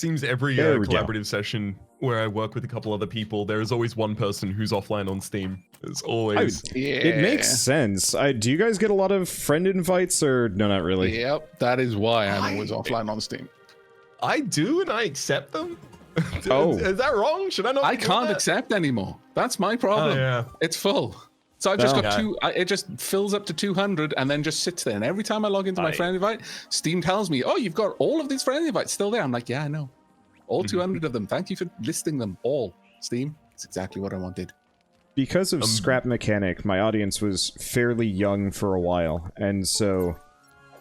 Seems every collaborative session where I work with a couple other people, there is always one person who's offline on Steam. There's always. It makes sense. Do you guys get a lot of friend invites, or no, not really? Yep, that is why I'm always offline on Steam. I do, and I accept them. Oh, is that wrong? Should I not? I can't accept anymore. That's my problem. Yeah. It's full. So I've just got it just fills up to 200 and then just sits there. And every time I log into my friend invite, Steam tells me, oh, you've got all of these friend invites still there. I'm like, yeah, I know. All 200 of them. Thank you for listing them all. Steam, it's exactly what I wanted. Because of scrap mechanic, my audience was fairly young for a while. And so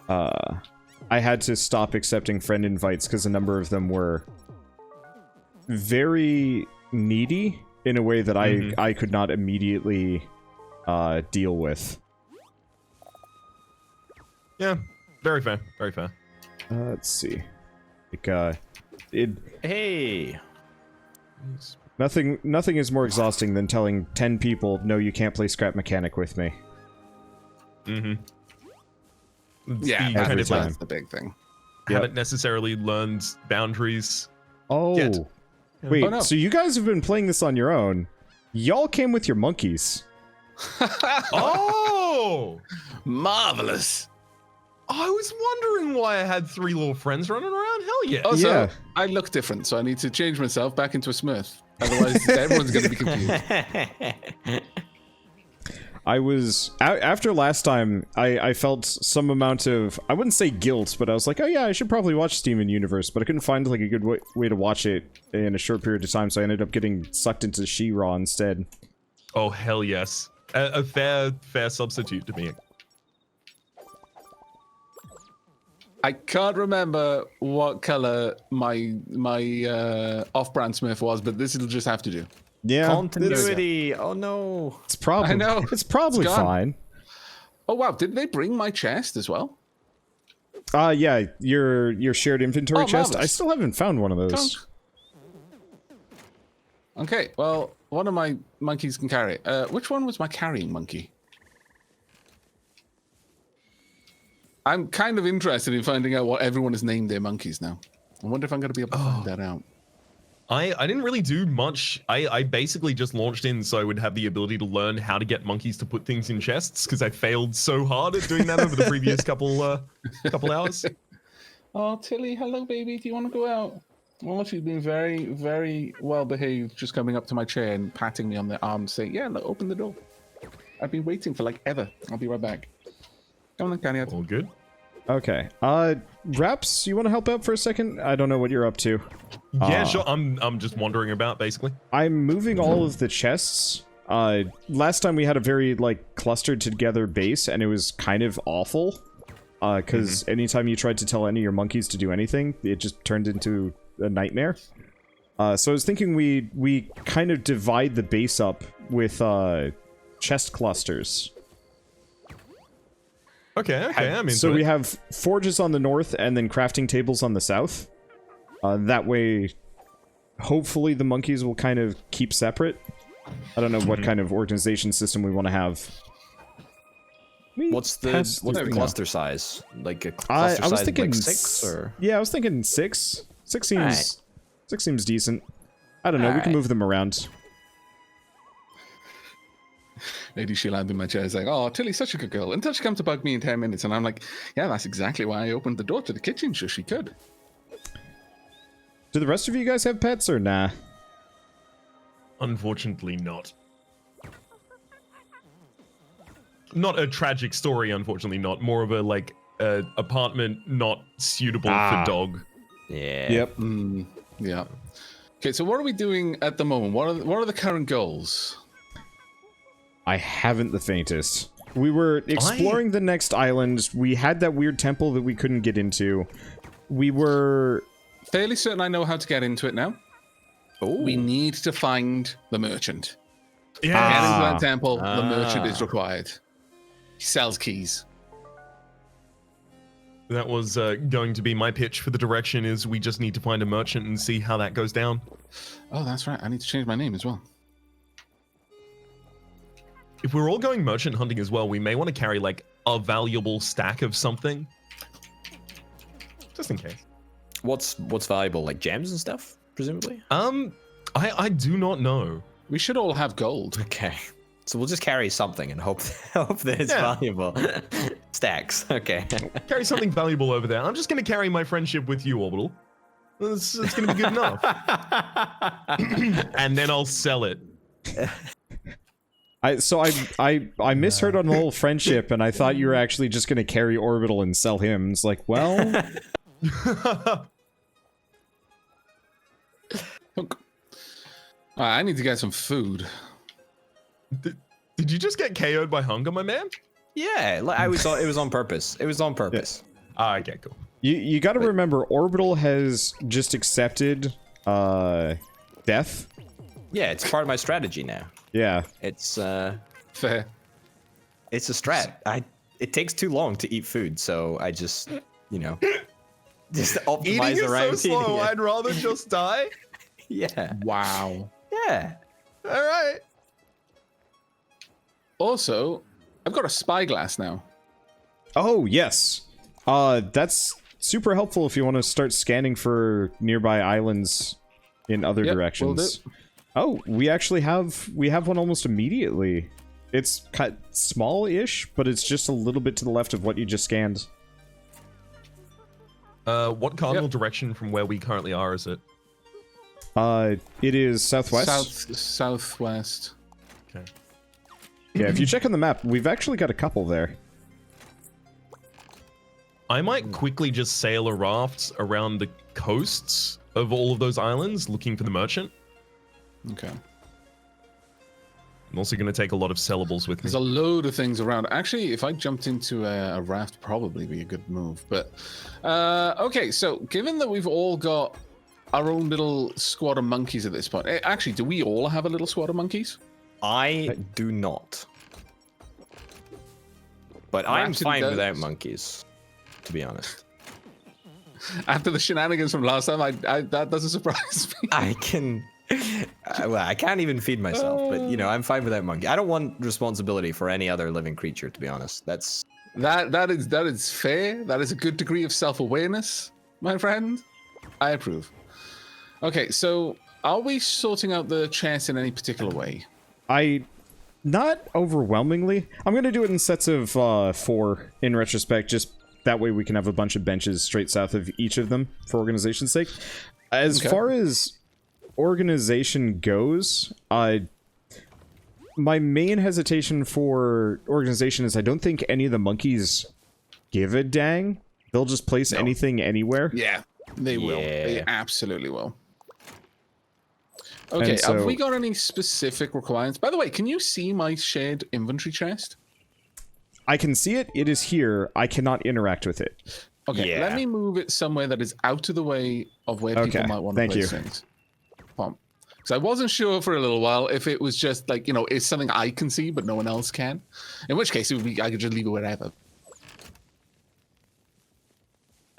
I had to stop accepting friend invites because a number of them were very needy in a way that I could not immediately deal with. Yeah, very fair, very fair. Let's see. Like, Hey. Nothing is more exhausting than telling 10 people, no, you can't play scrap mechanic with me. Yeah, that's the big thing. Haven't necessarily learned boundaries. Oh, yet. Wait, Oh, no. so you guys have been playing this on your own. Y'all came with your monkeys. Oh! Marvelous. I was wondering why I had 3 little friends running around. Hell yeah. Also, Yeah. I look different, so I need to change myself back into a Smurf. Otherwise, everyone's going to be confused. I was after last time. I felt some amount of, I wouldn't say guilt, but I was like, oh yeah, I should probably watch Steven Universe, but I couldn't find like a good way to watch it in a short period of time, so I ended up getting sucked into She-Ra instead. Oh hell yes, a fair substitute to me. I can't remember what color my off-brand Smurf was, but this will just have to do. Yeah, Continuity. Oh no. it's probably I know. it's probably It's gone. fine. Oh wow, did they bring my chest as well? Yeah, your shared inventory Oh, chest. marvelous. I still haven't found one of those. Okay, well, one of my monkeys can carry it. Which one was my carrying monkey? I'm kind of interested in finding out what everyone has named their monkeys now. I wonder if I'm going to be able to find that out. I didn't really do much. I basically just launched in so I would have the ability to learn how to get monkeys to put things in chests, because I failed so hard at doing that over the previous couple hours. Oh, Tilly, hello, baby. Do you want to go out? Well, she's been very, very well behaved, just coming up to my chair and patting me on the arm, saying, yeah, look, open the door. I've been waiting for like ever. I'll be right back. Come on, Canny. All good. Okay. Raps, you want to help out for a second? I don't know what you're up to. Yeah, sure. I'm just wandering about basically. I'm moving all of the chests. Last time we had a very like clustered together base, and it was kind of awful. Because anytime you tried to tell any of your monkeys to do anything, it just turned into a nightmare. So I was thinking we kind of divide the base up with chest clusters. Okay, I'm into So it. we have forges on the north and then crafting tables on the south. That way, hopefully the monkeys will kind of keep separate. I don't know what kind of organization system we want to have. What's the cluster size? Like a cluster I was size thinking like 6 or? Yeah, I was thinking 6. 6 seems Alright. 6 seems decent. I don't know. We can Alright. move them around. Lady Sheila in my chair is like, oh, Tilly's such a good girl until she comes to bug me in 10 minutes. And I'm like, yeah, that's exactly why I opened the door to the kitchen so she could. Do the rest of you guys have pets or nah? Unfortunately not. Not a tragic story, unfortunately not. More of a like apartment not suitable for dog. Yeah. Yep. Yeah. Okay, so what are we doing at the moment? What are the current goals? I haven't the faintest. We were exploring the next island. We had that weird temple that we couldn't get into. We were Fairly certain I know how to get into it now. Ooh. We need to find the merchant. To get Yeah. into that temple, the merchant is required. He sells keys. That was going to be my pitch for the direction is we just need to find a merchant and see how that goes down. Oh, that's right. I need to change my name as well. If we're all going merchant hunting as well, we may want to carry like a valuable stack of something. Just in case. What's valuable? Like gems and stuff, presumably. I do not know. We should all have gold. Okay. So we'll just carry something and hope that it's valuable. Stacks. Okay. Carry something valuable over there. I'm just gonna carry my friendship with you, Orbital. It's gonna be good enough. And then I'll sell it. I misheard on the whole friendship, and I thought you were actually just gonna carry Orbital and sell him. It's like, well. I need to get some food. Did you just get KO'd by hunger, my man? Yeah, it was on purpose. It was on purpose. Ah, okay, cool. You got to remember, Orbital has just accepted death. Yeah, it's part of my strategy now. Yeah. It's Fair. It's a strat. It takes too long to eat food, so I just, just optimize Eating around is so slow, eating it. I'd rather just die. Yeah. Wow. Yeah. All right. Also, I've got a spyglass now. Oh, yes. That's super helpful if you want to start scanning for nearby islands in other directions. Oh, we have one almost immediately. It's cut small-ish, but it's just a little bit to the left of what you just scanned. What cardinal direction from where we currently are is it? It is southwest. Southwest. Okay. Yeah, if you check on the map, we've actually got a couple there. I might quickly just sail a raft around the coasts of all of those islands looking for the merchant. Okay. I'm also going to take a lot of sellables with me. There's a load of things around. Actually, if I jumped into a raft, probably be a good move. But okay, so given that we've all got our own little squad of monkeys at this point, actually, do we all have a little squad of monkeys? I do not. But I'm fine without monkeys, to be honest. After the shenanigans from last time, that doesn't surprise me. I can... well, I can't even feed myself, but I'm fine without monkey. I don't want responsibility for any other living creature, to be honest. That is fair. That is a good degree of self-awareness, my friend. I approve. Okay, so are we sorting out the chest in any particular way? Not overwhelmingly. I'm gonna do it in sets of 4 in retrospect, just that way we can have a bunch of benches straight south of each of them for organization's sake. As far as organization goes, my main hesitation for organization is I don't think any of the monkeys give a dang. They'll just place anything anywhere. Yeah, they will. They absolutely will. Okay, have we got any specific requirements? By the way, can you see my shared inventory chest? I can see it. It is here. I cannot interact with it. Okay, let me move it somewhere that is out of the way of where people might want to place things. So I wasn't sure for a little while if it was just like, it's something I can see but no one else can. In which case it would be I could just leave it wherever.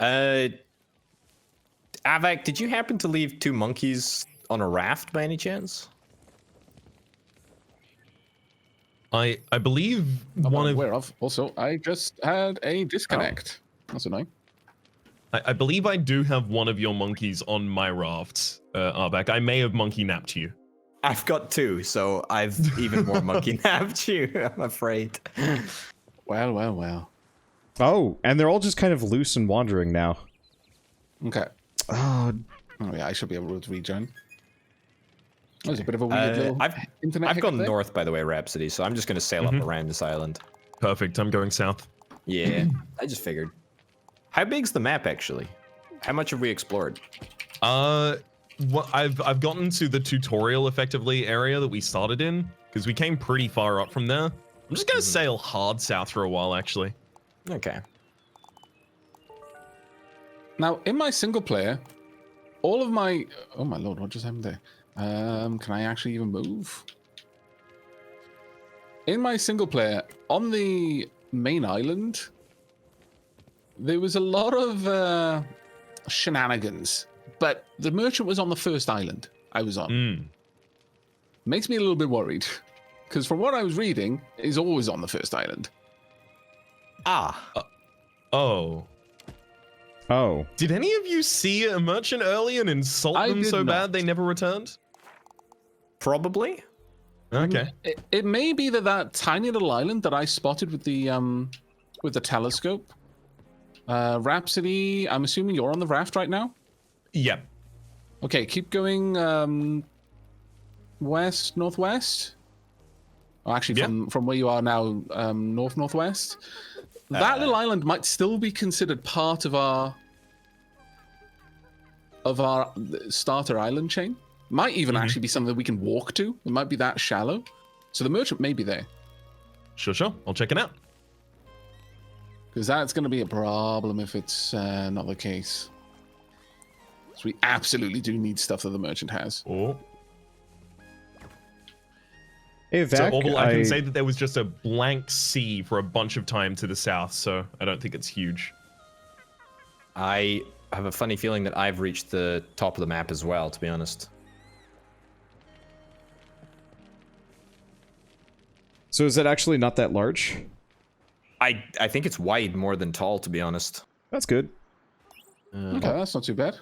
Avak, did you happen to leave 2 monkeys on a raft by any chance? I believe one of... aware of. Also, I just had a disconnect. That's annoying. I believe I do have one of your monkeys on my raft, Arbak. I may have monkey napped you. I've got 2, so I've even more monkey napped you, I'm afraid. Well. Oh, and they're all just kind of loose and wandering now. Okay. Oh yeah, I should be able to rejoin. There's a bit of a weird little internet. I've gone north, by the way, Rhapsody, so I'm just going to sail up around this island. Perfect, I'm going south. Yeah, I just figured. How big's the map, actually? How much have we explored? Well, I've gotten to the tutorial, effectively, area that we started in, because we came pretty far up from there. I'm just going to sail hard south for a while, actually. Okay. Now, in my single player, all of my... Oh my lord, what just happened there? Can I actually even move? In my single player, on the main island, there was a lot of shenanigans, but the merchant was on the first island I was on. Makes me a little bit worried, because from what I was reading, he's always on the first island. Oh. Oh. Did any of you see a merchant early and insult I them did so not. bad they never returned? Probably. Okay. It may be that tiny little island that I spotted with the telescope. Rhapsody, I'm assuming you're on the raft right now? Yep. Okay, keep going west, northwest. Oh, actually, from where you are now, northwest. That little island might still be considered part of our starter island chain. Might even actually be something we can walk to. It might be that shallow. So the merchant may be there. Sure. I'll check it out. Because that's going to be a problem if it's not the case. So we absolutely do need stuff that the merchant has. Oh. Hey, So Vac, Orville, I can say that there was just a blank sea for a bunch of time to the south, so I don't think it's huge. I have a funny feeling that I've reached the top of the map as well, to be honest. So is it actually not that large? I think it's wide more than tall, to be honest. That's good. Okay, that's not too bad.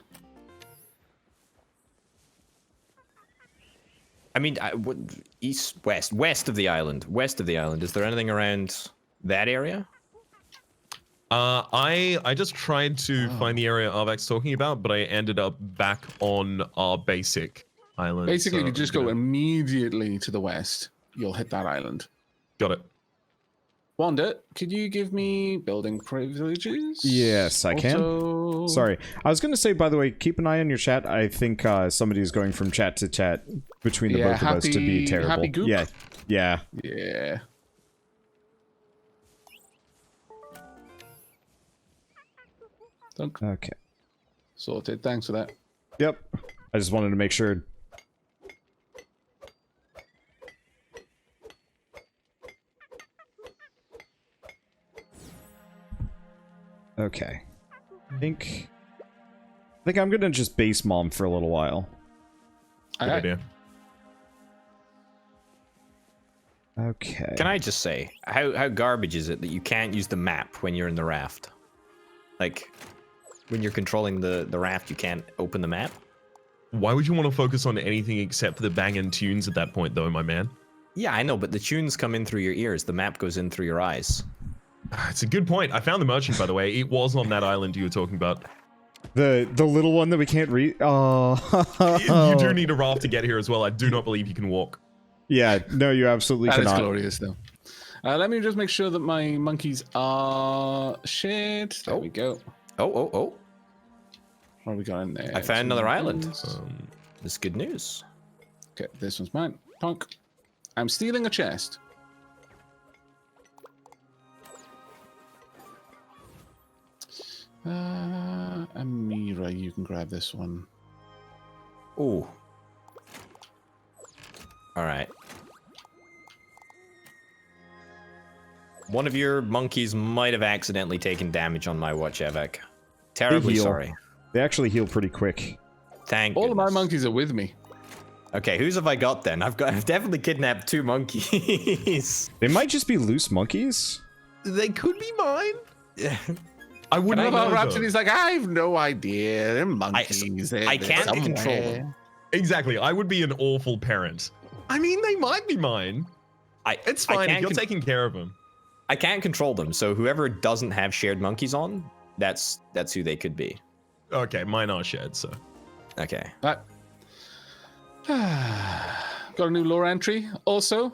I mean, west of the island. West of the island. Is there anything around that area? I just tried to find the area Arvak's talking about, but I ended up back on our basic island. Basically, so you just go immediately to the west. You'll hit that island. Got it. Wanda, could you give me building privileges? Yes, I can. Sorry. I was going to say, by the way, keep an eye on your chat. I think somebody is going from chat to chat between the both of us to be terrible. Happy Goop? Yeah. Yeah. Okay. Sorted. Thanks for that. Yep. I just wanted to make sure. Okay. I think I'm gonna just base mom for a little while. Good idea. Okay. Can I just say, how garbage is it that you can't use the map when you're in the raft? Like, when you're controlling the raft, you can't open the map? Why would you want to focus on anything except for the banging tunes at that point, though, my man? Yeah, I know, but the tunes come in through your ears. The map goes in through your eyes. It's a good point. I found the merchant, by the way. It was on that island you were talking about. The little one that we can't read. Oh. You do need a raft to get here as well. I do not believe you can walk. Yeah, no, you absolutely That cannot. is glorious, though. Let me just make sure that my monkeys are shared. There we go. Oh. What have we got in there? I found another island. Monkeys. This is good news. Okay, this one's mine. Punk. I'm stealing a chest. Amira, you can grab this one. Ooh. Alright. One of your monkeys might have accidentally taken damage on my watch, Evek. Terribly heal. sorry. They actually heal pretty quick. Thank All of my goodness. monkeys are with me. Okay, whose have I got then? I've definitely kidnapped 2 monkeys. They might just be loose monkeys. They could be mine. Yeah. I wouldn't One know, of our though. Rhapsody's like, I have no idea. They're monkeys. I can't control them. Exactly. I would be an awful parent. I mean, they might be mine. It's fine if you're taking care of them. I can't control them, so whoever doesn't have shared monkeys on, that's who they could be. Okay, mine are shared, so. Okay. Got a new lore entry. Also,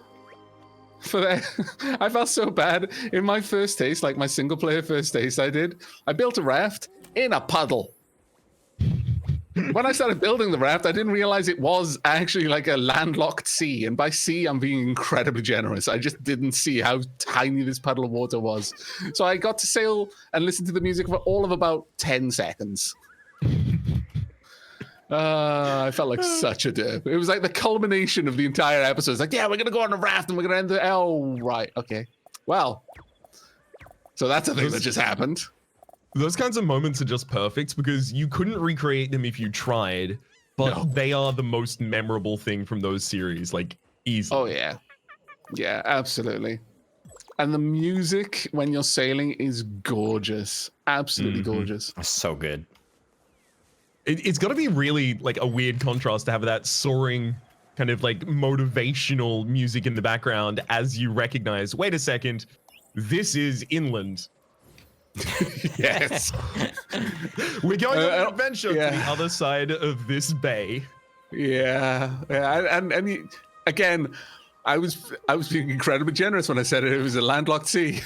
for that, I felt so bad in my first taste, like my single player first taste I built a raft in a puddle. When I started building the raft, I didn't realize it was actually like a landlocked sea. And by sea, I'm being incredibly generous. I just didn't see how tiny this puddle of water was. So I got to sail and listen to the music for all of about 10 seconds. I felt like such a derp. It was like the culmination of the entire episode. It's like, yeah, we're going to go on a raft and we're going to end the... Oh, right. Okay. Well, so that's a thing that just happened. Those kinds of moments are just perfect because you couldn't recreate them if you tried, but they are the most memorable thing from those series, like, easily. Oh, yeah. Yeah, absolutely. And the music when you're sailing is gorgeous. Absolutely gorgeous. That's so good. It's got to be really like a weird contrast to have that soaring kind of like motivational music in the background as you recognize, wait a second, this is inland. Yes. We're going on an adventure to the other side of this bay. Yeah. And again, I was being incredibly generous when I said it was a landlocked sea.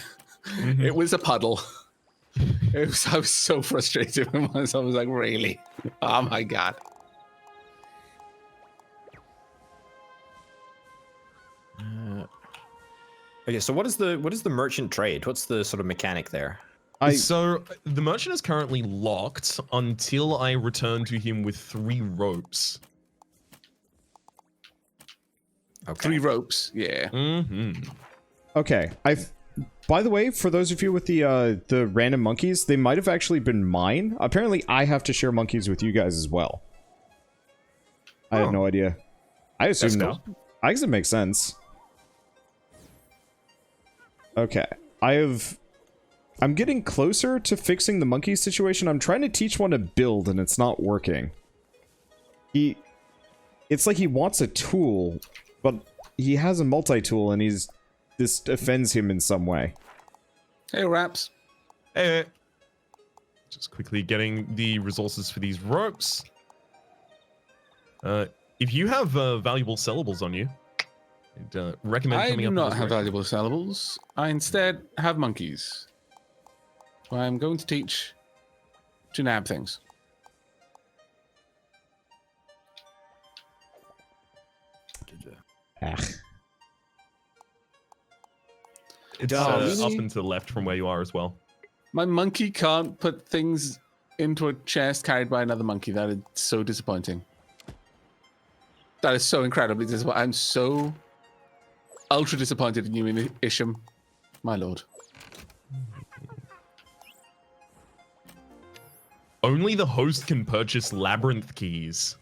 It was a puddle. I was so frustrated when I was like, really? Oh my god. Okay, so what is the merchant trade? What's the sort of mechanic there? So the merchant is currently locked until I return to him with 3 ropes. Okay. 3 ropes, yeah. Okay, by the way, for those of you with the random monkeys, they might have actually been mine. Apparently, I have to share monkeys with you guys as well. I had no idea. I assume no. I guess it makes sense. Okay, I'm getting closer to fixing the monkey situation. I'm trying to teach one to build, and it's not working. It's like he wants a tool, but he has a multi-tool, and this offends him in some way. Hey, Raps. Hey. Just quickly getting the resources for these ropes. If you have valuable sellables on you, I'd recommend coming up with I do not those have rates. valuable sellables. I instead have monkeys. I'm going to teach to nab things. It's really? up and to the left from where you are as well. My monkey can't put things into a chest carried by another monkey. That is so disappointing. That is so incredibly disappointing. I'm so ultra disappointed in you, Isham. My lord. Only the host can purchase labyrinth keys.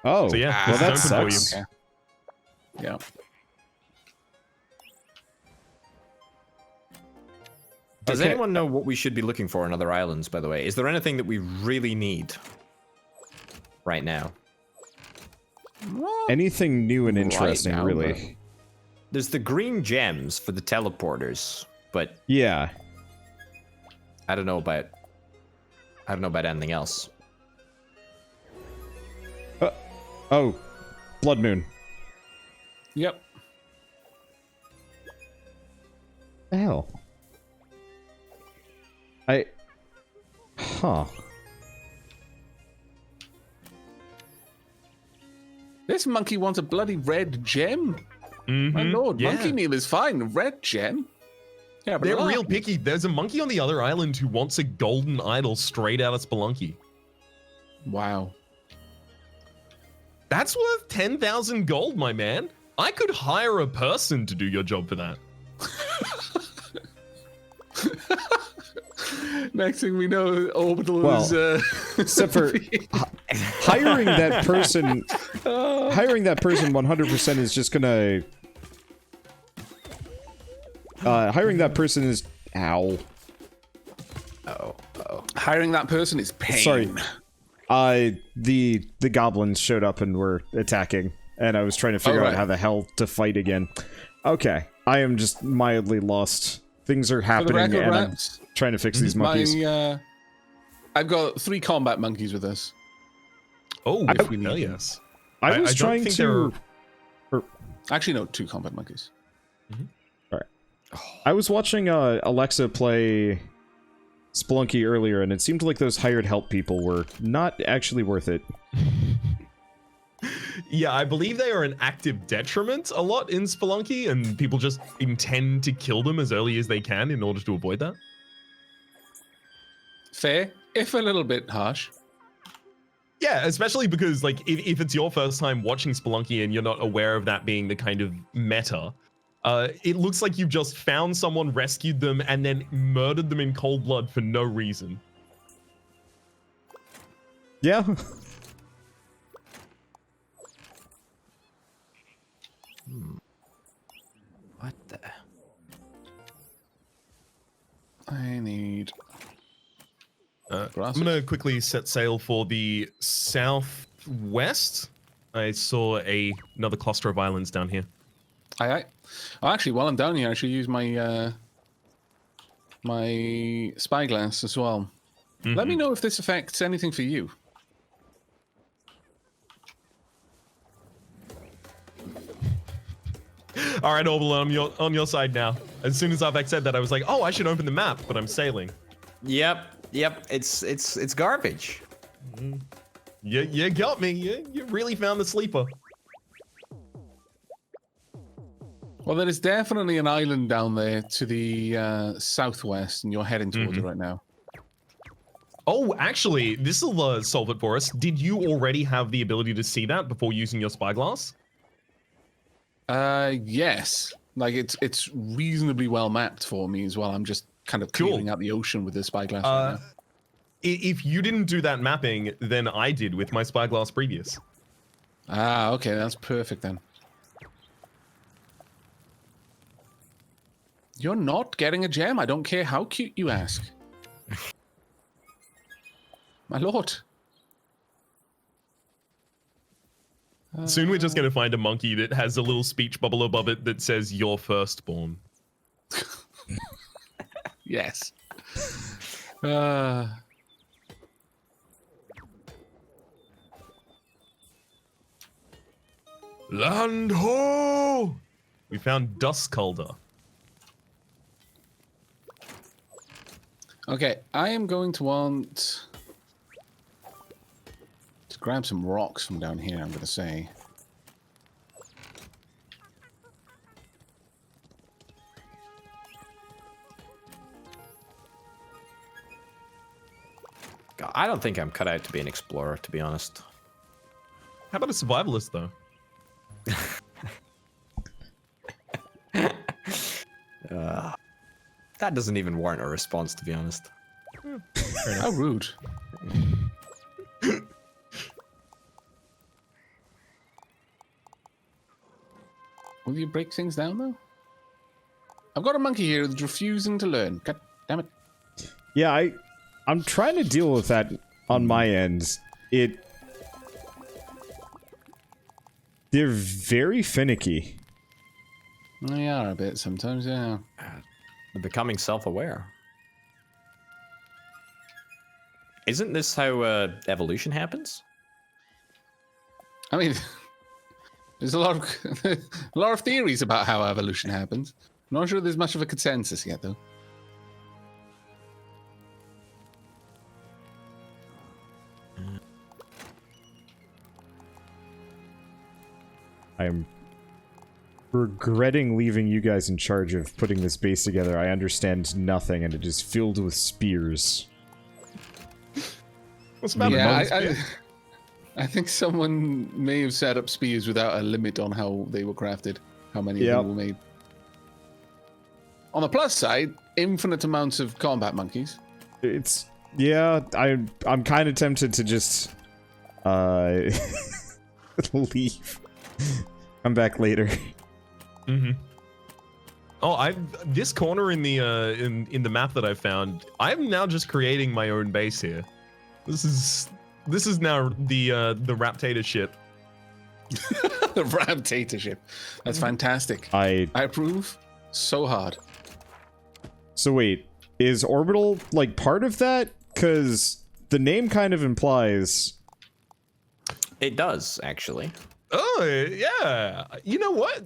Oh, So yeah, well, this is that open for sucks. you. Okay. Yeah. Does Okay. anyone know what we should be looking for in other islands, by the way? Is there anything that we really need right now? Anything new and interesting, now, really. There's the green gems for the teleporters, but Yeah. I don't know about anything else. Oh, Blood Moon. Yep. The hell? Huh. This monkey wants a bloody red gem. My lord, yeah. monkey meal is fine. Red gem. Yeah, but They're a real lot. picky. There's a monkey on the other island who wants a golden idol straight out of Spelunky. Wow. That's worth 10,000 gold, my man. I could hire a person to do your job for that. Next thing we know, Orbital is. Except for hiring that person. Hiring that person 100% is just gonna. Hiring that person is. Ow. Hiring that person is pain. Sorry. The goblins showed up and were attacking, and I was trying to figure out how the hell to fight again. Okay, I am just mildly lost. Things are happening, record, and I'm Raps, trying to fix these monkeys. I've got 3 combat monkeys with us. Oh, If we need hell them. yes. I was don't trying think to. Actually, no, 2 combat monkeys. I was watching Alexa play Spelunky earlier, and it seemed like those hired help people were not actually worth it. Yeah, I believe they are an active detriment a lot in Spelunky, and people just intend to kill them as early as they can in order to avoid that. Fair, if a little bit harsh. Yeah, especially because like if it's your first time watching Spelunky and you're not aware of that being the kind of meta, it looks like you've just found someone, rescued them, and then murdered them in cold blood for no reason. Yeah. What the? Grass. I'm gonna quickly set sail for the southwest. I saw another cluster of islands down here. Aye. Oh, actually, while I'm down here, I should use my my spyglass as well. Let me know if this affects anything for you. All right, Orbital, I'm on your side now. As soon as Arvex said that, I was like, oh, I should open the map, but I'm sailing. Yep. It's garbage. You got me. You really found the sleeper. Well, there is definitely an island down there to the southwest, and you're heading towards it right now. Oh, actually, this will solve it for us. Did you already have the ability to see that before using your spyglass? Yes. Like it's reasonably well mapped for me as well. I'm just kind of clearing out the ocean with the spyglass right now. If you didn't do that mapping, then I did with my spyglass previous. Ah, okay, that's perfect then. You're not getting a gem. I don't care how cute you ask. My lord. Soon we're just going to find a monkey that has a little speech bubble above it that says, "Your firstborn." Yes. Land ho! We found Duskulder. Okay, I am going to want to grab some rocks from down here, I'm going to say. God, I don't think I'm cut out to be an explorer, to be honest. How about a survivalist, though? That doesn't even warrant a response, to be honest. How rude. Will you break things down, though? I've got a monkey here that's refusing to learn. God damn it. Yeah, I'm trying to deal with that on my end. They're very finicky. They are a bit sometimes, yeah. They're becoming self-aware. Isn't this how evolution happens? I mean, there's a lot of theories about how evolution happens. I'm not sure there's much of a consensus yet, though. I am regretting leaving you guys in charge of putting this base together. I understand nothing, and it is filled with spears. What's about I think someone may have set up spears without a limit on how they were crafted, how many of them were made. On the plus side, infinite amounts of combat monkeys. It's I'm kind of tempted to just leave. Come back later. Oh, this corner in the in the map that I found, I'm now just creating my own base here. This is now the Raptator ship. The Raptator ship. That's fantastic. I approve so hard. So wait, is Orbital like part of that? Because the name kind of implies. It does, actually. Oh, yeah. You know what?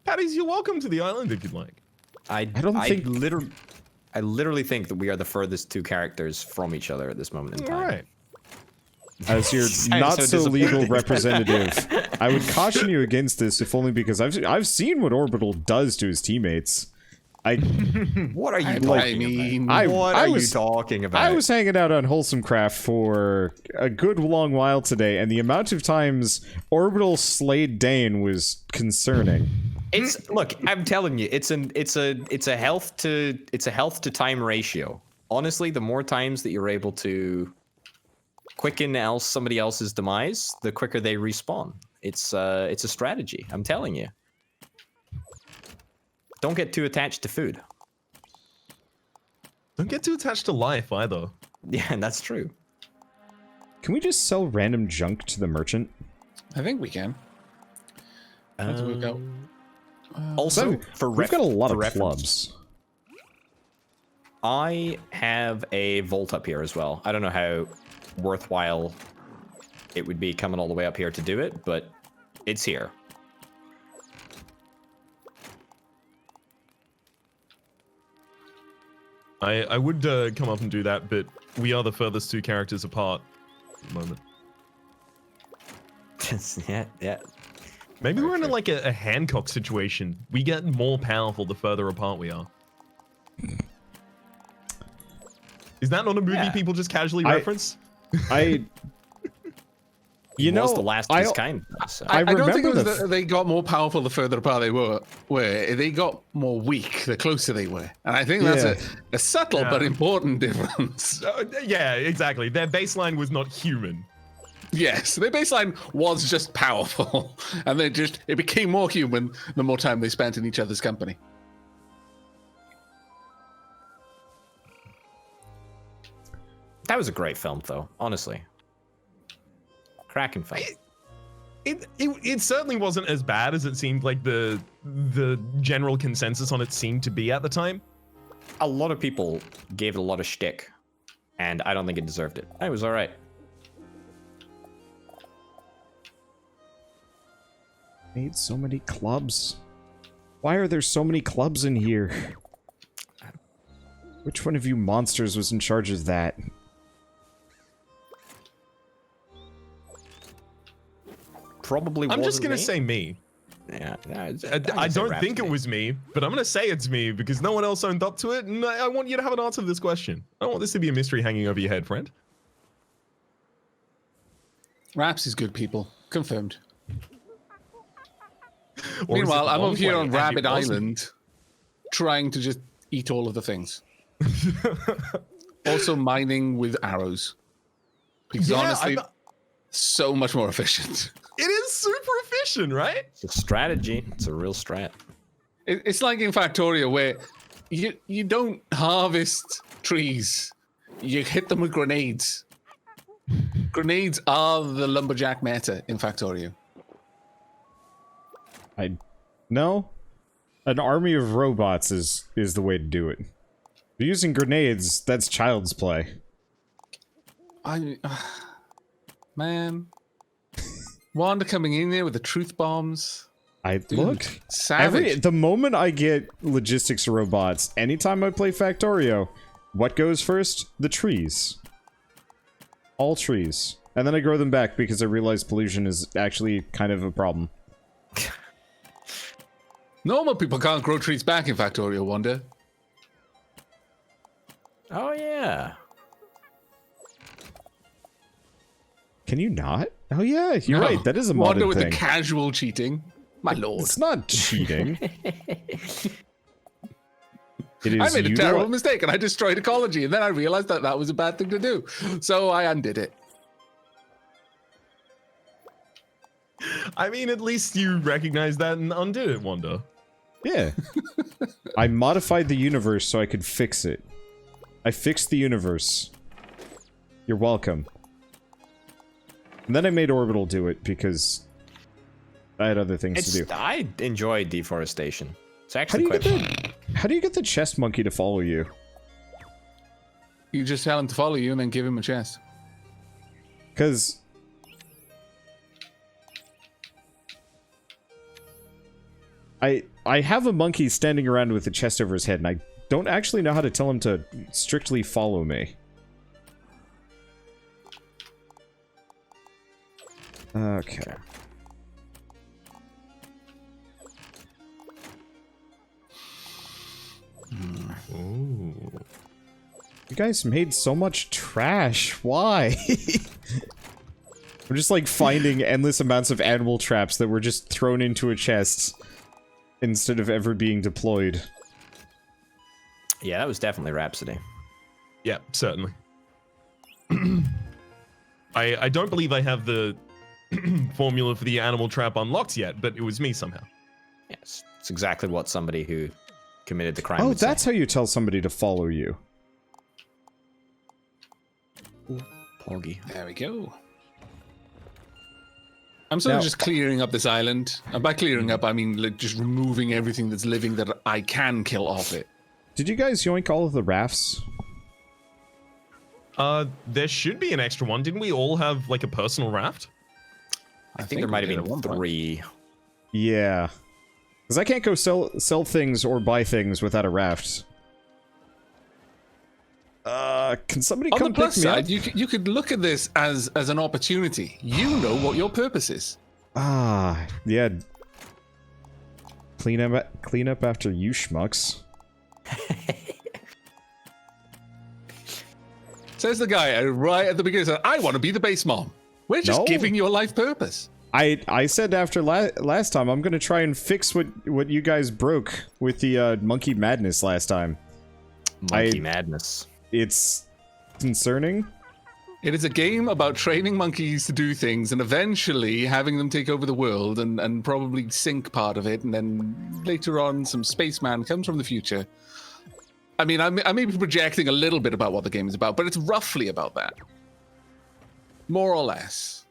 Patties, you're welcome to the island if you'd like. I literally think that we are the furthest two characters from each other at this moment in time. All right. As your not so legal representative, I would caution you against this, if only because I've seen what Orbital does to his teammates. What are you talking about? What are you talking about? I was hanging out on Wholesome Craft for a good long while today, and the amount of times Orbital slayed Dane was concerning. Look, I'm telling you, it's a health to time ratio. Honestly, the more times that you're able to quicken somebody else's demise, the quicker they respawn. It's a strategy. I'm telling you. Don't get too attached to food. Don't get too attached to life either. Yeah, that's true. Can we just sell random junk to the merchant? I think we can. Let's work out. Also, We've got a lot of reference, clubs. I have a vault up here as well. I don't know how worthwhile it would be coming all the way up here to do it, but it's here. I would come up and do that, but we are the furthest two characters apart at the moment. Yeah. Maybe we're in like a Hancock situation. We get more powerful the further apart we are. Is that not a movie people just casually reference? You know, the last of his kind. So. I don't think it was that they got more powerful the further apart they were. They got more weak the closer they were. And I think that's a subtle but important difference. Yeah, exactly. Their baseline was not human. Yes, their baseline was just powerful. And then it became more human the more time they spent in each other's company. That was a great film, though, honestly. Cracking film. It certainly wasn't as bad as it seemed like the general consensus on it seemed to be at the time. A lot of people gave it a lot of shtick, and I don't think it deserved it. It was all right. Made so many clubs. Why are there so many clubs in here? Which one of you monsters was in charge of that? Probably I'm wasn't just gonna me. say me. Yeah, I don't think it was me, but I'm gonna say it's me because no one else owned up to it, and I want you to have an answer to this question. I don't want this to be a mystery hanging over your head, friend. Raps is good, people. Confirmed. Or is Meanwhile, it I'm the over here long on way, and Rabbit it wasn't? Island, trying to just eat all of the things. Also mining with arrows. Because honestly, so much more efficient. It is super efficient, right? It's a strategy. It's a real strat. It's like in Factorio where you don't harvest trees. You hit them with grenades. Grenades are the lumberjack meta in Factorio. No. An army of robots is the way to do it. But using grenades, that's child's play. Man. Wanda coming in there with the truth bombs. Look. Savage. The moment I get logistics robots, anytime I play Factorio, what goes first? The trees. All trees. And then I grow them back because I realize pollution is actually kind of a problem. Normal people can't grow trees back in Factorio, Wanda. Oh, yeah. Can you not? Oh yeah, you're No. right. That is a Wanda modded with thing. the casual cheating. My lord. It's not cheating. It is I made a terrible mistake and I destroyed ecology, and then I realized that that was a bad thing to do. So I undid it. I mean, at least you recognized that and undid it, Wanda. Yeah. I modified the universe so I could fix it. I fixed the universe. You're welcome. And then I made Orbital do it because I had other things to do. I enjoy deforestation. It's actually quite fun. How do you get the chest monkey to follow you? You just tell him to follow you and then give him a chest. Because I have a monkey standing around with a chest over his head, and I don't actually know how to tell him to strictly follow me. Okay. Ooh. You guys made so much trash. Why? We're just like finding endless amounts of animal traps that were just thrown into a chest instead of ever being deployed. Yeah, that was definitely Rhapsody. Yeah, certainly. I don't believe I have the formula for the animal trap unlocked yet, but it was me somehow. Yes, it's exactly what somebody who committed the crime Oh, would say. that's how you tell somebody to follow you. Poggy. There we go. I'm sort of just clearing up this island. And by clearing up, I mean like just removing everything that's living that I can kill off it. Did you guys yoink all of the rafts? There should be an extra one. Didn't we all have like a personal raft? I think there might have been 3. Yeah. Because I can't go sell things or buy things without a raft. Can somebody On come the plus pick me up? side, you could look at this as an opportunity. You know what your purpose is. Ah, yeah. Clean up after you schmucks. Says the guy right at the beginning, said, I want to be the base mom. We're just giving your life purpose. I said after last time, I'm going to try and fix what you guys broke with the monkey madness last time. Monkey madness. It's concerning. It is a game about training monkeys to do things and eventually having them take over the world and probably sink part of it. And then later on, some spaceman comes from the future. I mean, I may be projecting a little bit about what the game is about, but it's roughly about that. More or less.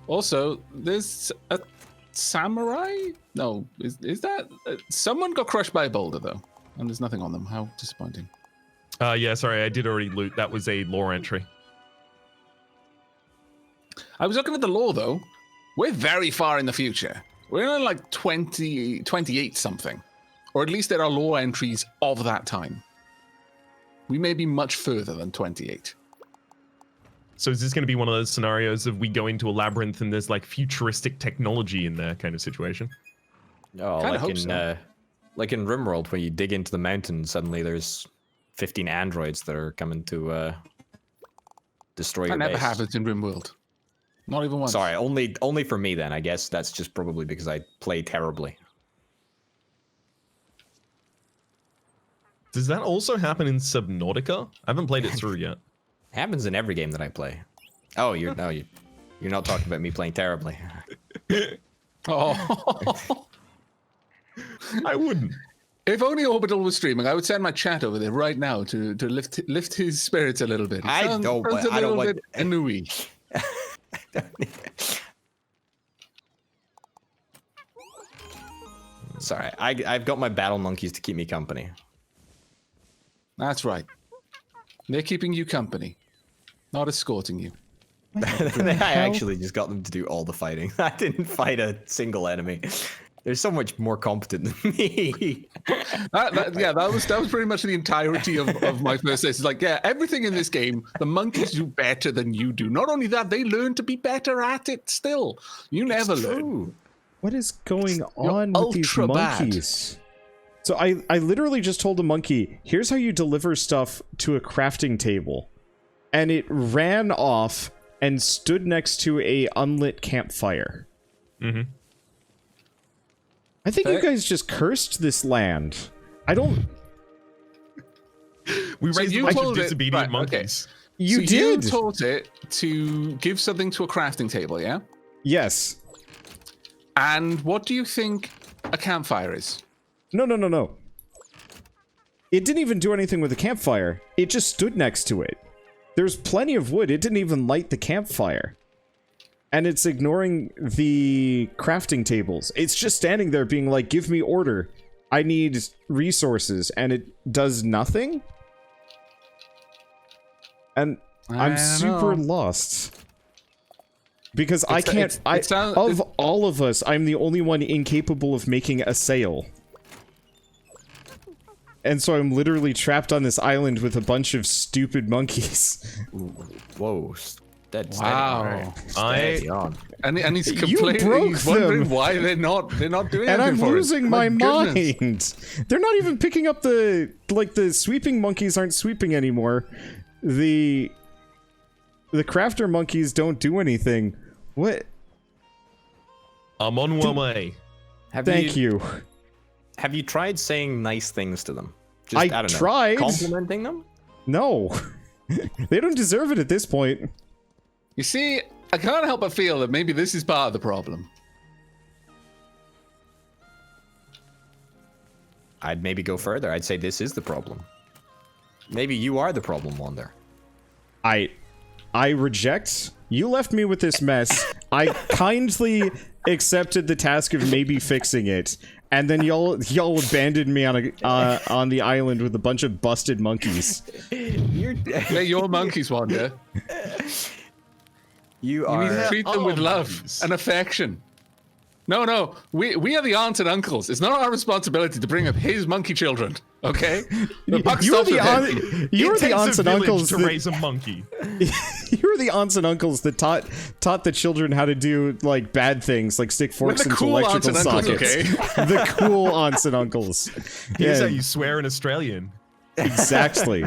Also, there's a samurai? No, is that... someone got crushed by a boulder, though. And there's nothing on them. How disappointing. Yeah, sorry, I did already loot. That was a lore entry. I was looking at the lore, though. We're very far in the future. We're in like 28 something. Or at least there are lore entries of that time. We may be much further than 28. So is this going to be one of those scenarios of we go into a labyrinth and there's like futuristic technology in there kind of situation? Oh, like in RimWorld, when you dig into the mountain, suddenly there's 15 androids that are coming to destroy your base. That never happens in RimWorld. Not even once. Sorry, only for me then. I guess that's just probably because I play terribly. Does that also happen in Subnautica? I haven't played it through yet. Happens in every game that I play. Oh, you're not talking about me playing terribly. Oh. I wouldn't. If only Orbital was streaming, I would send my chat over there right now to lift his spirits a little bit. I don't want. Anui. Sorry, I've got my battle monkeys to keep me company. That's right. They're keeping you company, not escorting you. I actually just got them to do all the fighting. I didn't fight a single enemy. They're so much more competent than me. that was pretty much the entirety of my first day. It's like, yeah, everything in this game, the monkeys do better than you do. Not only that, they learn to be better at it still. You never learn. What is going on with these monkeys? So I literally just told a monkey, here's how you deliver stuff to a crafting table. And it ran off and stood next to a unlit campfire. Mm-hmm. I think you guys just cursed this land. I don't... We raised a bunch of disobedient monkeys. Okay. You did! You taught it to give something to a crafting table, yeah? Yes. And what do you think a campfire is? No. It didn't even do anything with the campfire. It just stood next to it. There's plenty of wood. It didn't even light the campfire. And it's ignoring the crafting tables. It's just standing there being like, give me order. I need resources. And it does nothing? And I'm super lost. Because of all of us, I'm the only one incapable of making a sail. And so I'm literally trapped on this island with a bunch of stupid monkeys. Whoa. Wow. And he's You complaining, broke he's wondering them. why they're not doing anything And I'm for losing it. my goodness. mind. They're not even picking up the sweeping monkeys aren't sweeping anymore. The crafter monkeys don't do anything. What? I'm on my way. Thank you. Have you tried saying nice things to them? I don't know, tried. complimenting them? No. They don't deserve it at this point. You see, I can't help but feel that maybe this is part of the problem. I'd maybe go further. I'd say this is the problem. Maybe you are the problem, Wander. I reject. You left me with this mess. I kindly accepted the task of maybe fixing it, and then y'all abandoned me on the island with a bunch of busted monkeys. They're your monkeys, Wanda. You You need to are. treat them with love monkeys. and affection. No, we are the aunts and uncles. It's not our responsibility to bring up his monkey children. Okay, the buck You were stops with him. the aunts and uncles to that, raise a monkey. you were the aunts and uncles that taught the children how to do like bad things, like stick forks the into cool aunts electrical and uncles, sockets. okay? The cool aunts and uncles. Here's Yeah, how you swear in Australian. exactly.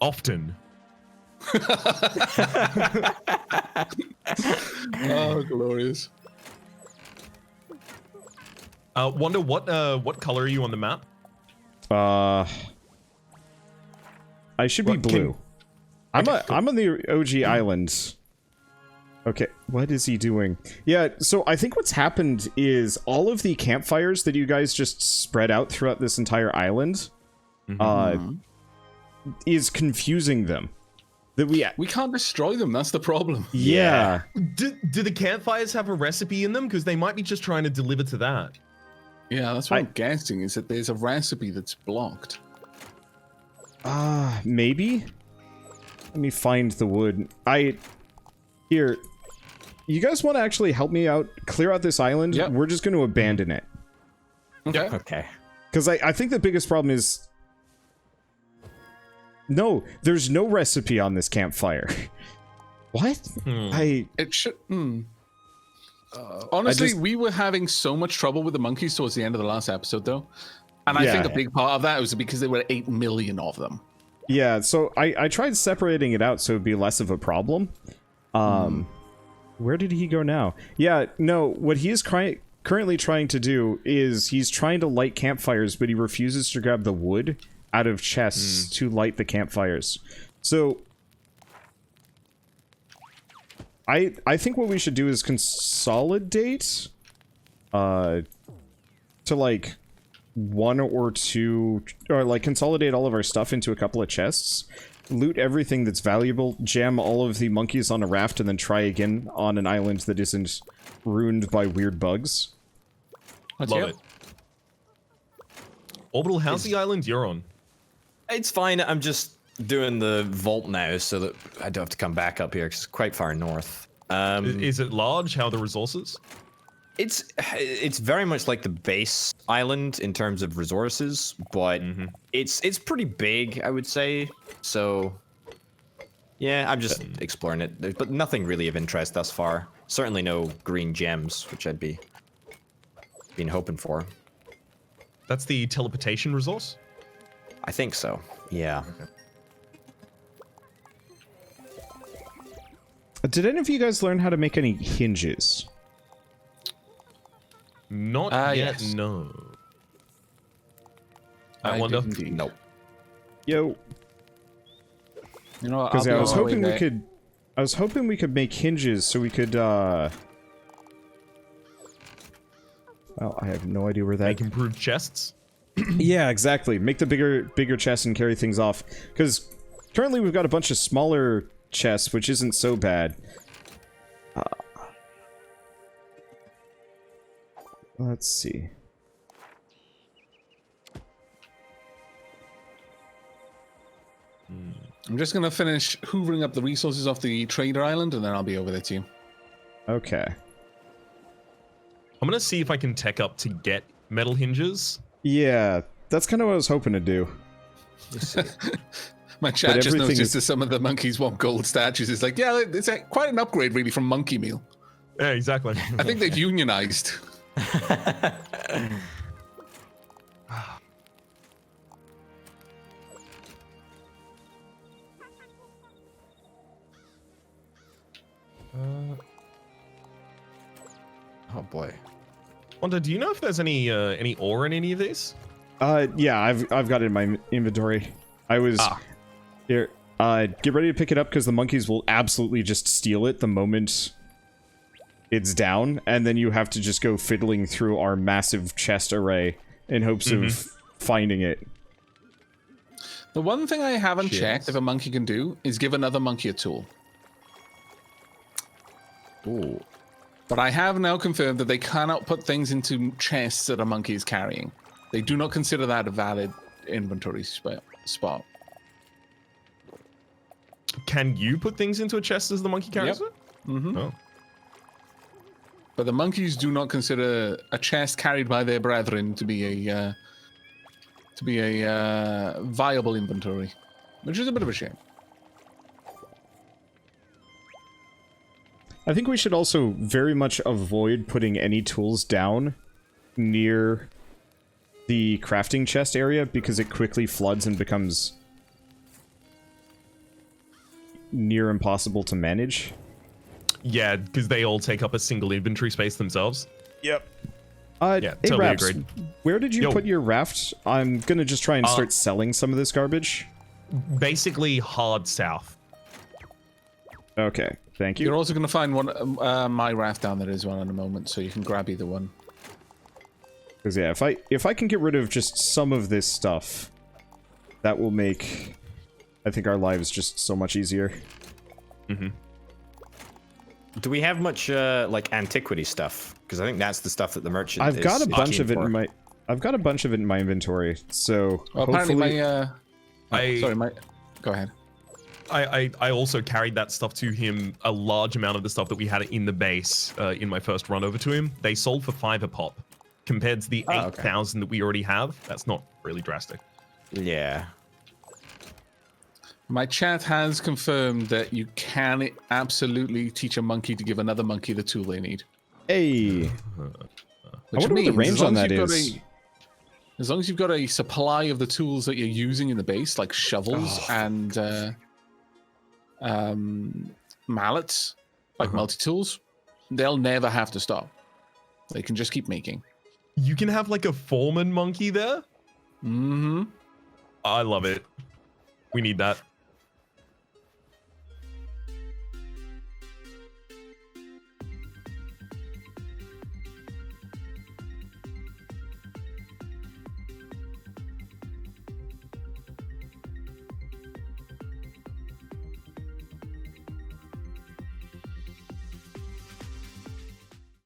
Often. Oh, glorious. Wonder what color are you on the map? I should be What, blue. I'm on the OG island. Okay, what is he doing? Yeah, so I think what's happened is all of the campfires that you guys just spread out throughout this entire island is confusing them. That We can't destroy them. That's the problem. yeah. Do the campfires have a recipe in them? Because they might be just trying to deliver to that. Yeah, that's what I'm guessing, is that there's a recipe that's blocked. Maybe? Let me find the wood. Here. You guys want to actually help me out? Clear out this island? Yep. We're just going to abandon it. Okay. Okay. Because I think the biggest problem is... No, there's no recipe on this campfire. What? It should. Honestly, just- we were having so much trouble with the monkeys towards the end of the last episode, though. And I Yeah. think a big part of that was because there were 8 million of them. Yeah, so I tried separating it out so it'd be less of a problem. Where did he go now? Yeah, no, what he is currently trying to do is he's trying to light campfires, but he refuses to grab the wood out of chests to light the campfires. So I think what we should do is consolidate to like one or two, or like consolidate all of our stuff into a couple of chests, loot everything that's valuable, jam all of the monkeys on a raft, and then try again on an island that isn't ruined by weird bugs. Love it. Orbital, how's the island you're on? It's fine. I'm just doing the vault now so that I don't have to come back up here because it's quite far north. Is it large? How are the resources? It's very much like the base island in terms of resources, but it's pretty big, I would say. So yeah, I'm just exploring it, but nothing really of interest thus far. Certainly no green gems, which I'd been hoping for. That's the teleportation resource? I think so. Yeah. Did any of you guys learn how to make any hinges? Not yet, yes. no. I wonder. did indeed. Nope. Yo, You know what? because I'll I be was on my way hoping we there. could. I was hoping we could make hinges so we could. Well, I have no idea where that. Make improved chests? Yeah, exactly. Make the bigger chests and carry things off. Because currently we've got a bunch of smaller chests, which isn't so bad. Let's see. I'm just gonna finish hoovering up the resources off the trader island, and then I'll be over there too. Okay. I'm gonna see if I can tech up to get metal hinges. Yeah, that's kind of what I was hoping to do. My chat just everything noticed is- that some of the monkeys want gold statues. It's like, yeah, it's quite an upgrade, really, from Monkey Meal. Yeah, exactly. I think they've unionized. Oh boy. Wanda, do you know if there's any ore in any of these? Yeah, I've got it in my inventory. I was here. Get ready to pick it up because the monkeys will absolutely just steal it the moment it's down, and then you have to just go fiddling through our massive chest array in hopes of finding it. The one thing I haven't Cheers. checked if a monkey can do is give another monkey a tool. Ooh. But I have now confirmed that they cannot put things into chests that a monkey is carrying. They do not consider that a valid inventory spot. Can you put things into a chest as the monkey carries Yep. it? Mm-hmm. Oh. But the monkeys do not consider a chest carried by their brethren to be a viable inventory, which is a bit of a shame. I think we should also very much avoid putting any tools down near the crafting chest area because it quickly floods and becomes near impossible to manage. Yeah, because they all take up a single inventory space themselves. Yep. Yeah, Hey, totally Raps, agreed. where did you Yo. put your raft? I'm gonna just try and start selling some of this garbage. Basically, hard south. Okay, thank you. You're also going to find one my raft down there as well in a moment, so you can grab either one. Because yeah, if I can get rid of just some of this stuff, that will make, I think, our lives just so much easier. Mm-hmm. Do we have much like antiquity stuff? Because I think that's the stuff that the merchant. I've got a is bunch of it for. in my. I've got a bunch of it in my inventory, so Well, apparently hopefully. my go ahead. I also carried that stuff to him, a large amount of the stuff that we had in the base in my first run over to him. They sold for 5 a pop. Compared to the 8,000 that we already have, that's not really drastic. Yeah. My chat has confirmed that you can absolutely teach a monkey to give another monkey the tool they need. Hey, I Which wonder what the means range as long on as that you've got is. as long as you've got a supply of the tools that you're using in the base, like shovels and mallets, like multi-tools, they'll never have to stop. They can just keep making. You can have like a foreman monkey there? Mm-hmm. I love it. We need that.